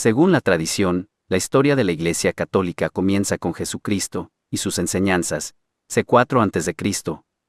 Según la tradición, la historia de la Iglesia Católica comienza con Jesucristo y sus enseñanzas, C4 a.C.,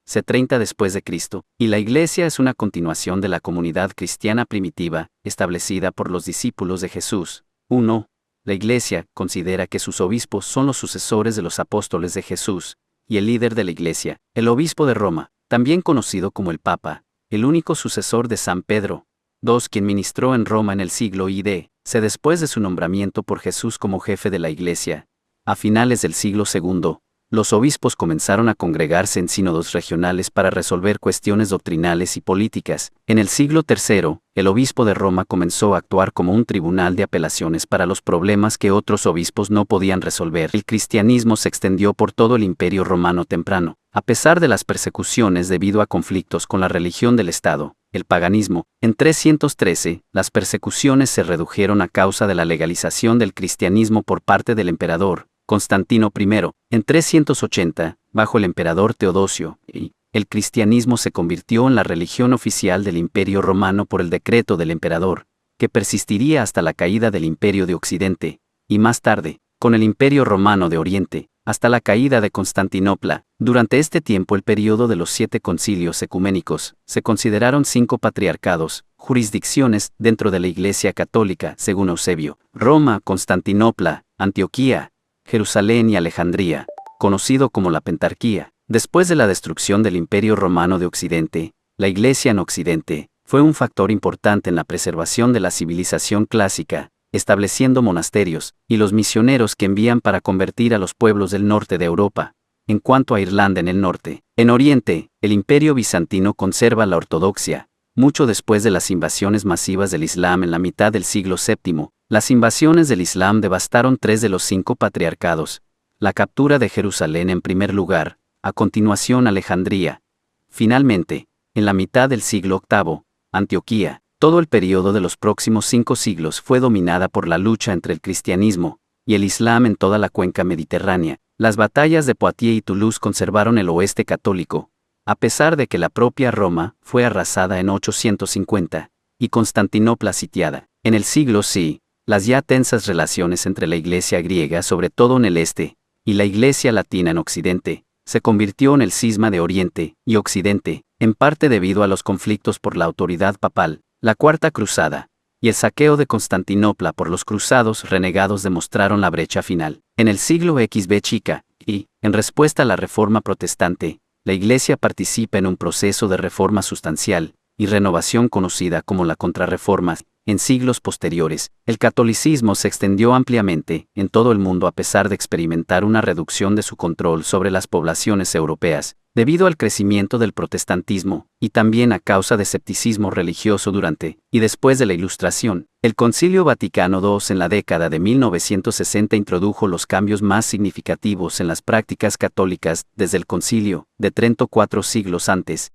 C30 después de Cristo, y la Iglesia es una continuación de la comunidad cristiana primitiva, establecida por los discípulos de Jesús. 1. La Iglesia considera que sus obispos son los sucesores de los apóstoles de Jesús, y el líder de la Iglesia, el obispo de Roma, también conocido como el Papa, el único sucesor de San Pedro. 2. Quien ministró en Roma en el siglo I.D. C. después de su nombramiento por Jesús como jefe de la Iglesia. A finales del siglo II, los obispos comenzaron a congregarse en sínodos regionales para resolver cuestiones doctrinales y políticas. En el siglo III, el obispo de Roma comenzó a actuar como un tribunal de apelaciones para los problemas que otros obispos no podían resolver. El cristianismo se extendió por todo el Imperio Romano temprano. A pesar de las persecuciones debido a conflictos con la religión del Estado, el paganismo, en 313, las persecuciones se redujeron a causa de la legalización del cristianismo por parte del emperador Constantino I, en 380, bajo el emperador Teodosio, y el cristianismo se convirtió en la religión oficial del Imperio Romano por el decreto del emperador, que persistiría hasta la caída del Imperio de Occidente, y más tarde, con el Imperio Romano de Oriente, hasta la caída de Constantinopla. Durante este tiempo el período de los 7 concilios ecuménicos, se consideraron 5 patriarcados, jurisdicciones dentro de la Iglesia Católica, según Eusebio: Roma, Constantinopla, Antioquía, Jerusalén y Alejandría, conocido como la Pentarquía. Después de la destrucción del Imperio Romano de Occidente, la Iglesia en Occidente fue un factor importante en la preservación de la civilización clásica, estableciendo monasterios y los misioneros que envían para convertir a los pueblos del norte de Europa. En cuanto a Irlanda en el norte, en Oriente, el Imperio Bizantino conserva la ortodoxia. Mucho después de las invasiones masivas del Islam en la mitad del siglo VII, las invasiones del Islam devastaron 3 de los 5 patriarcados. La captura de Jerusalén en primer lugar, a continuación Alejandría. Finalmente, en la mitad del siglo VIII, Antioquía. Todo el período de los próximos 5 siglos fue dominada por la lucha entre el cristianismo y el Islam en toda la cuenca mediterránea. Las batallas de Poitiers y Toulouse conservaron el oeste católico, a pesar de que la propia Roma fue arrasada en 850, y Constantinopla sitiada. En el siglo VI, las ya tensas relaciones entre la Iglesia griega, sobre todo en el este, y la Iglesia latina en Occidente, se convirtió en el cisma de Oriente y Occidente, en parte debido a los conflictos por la autoridad papal. La Cuarta Cruzada y el saqueo de Constantinopla por los cruzados renegados demostraron la brecha final. En el siglo XV chica, y, en respuesta a la Reforma protestante, la Iglesia participa en un proceso de reforma sustancial y renovación conocida como la Contrarreforma. En siglos posteriores, el catolicismo se extendió ampliamente en todo el mundo a pesar de experimentar una reducción de su control sobre las poblaciones europeas, debido al crecimiento del protestantismo, y también a causa de escepticismo religioso durante y después de la Ilustración. El Concilio Vaticano II en la década de 1960 introdujo los cambios más significativos en las prácticas católicas desde el Concilio de Trento 4 siglos antes,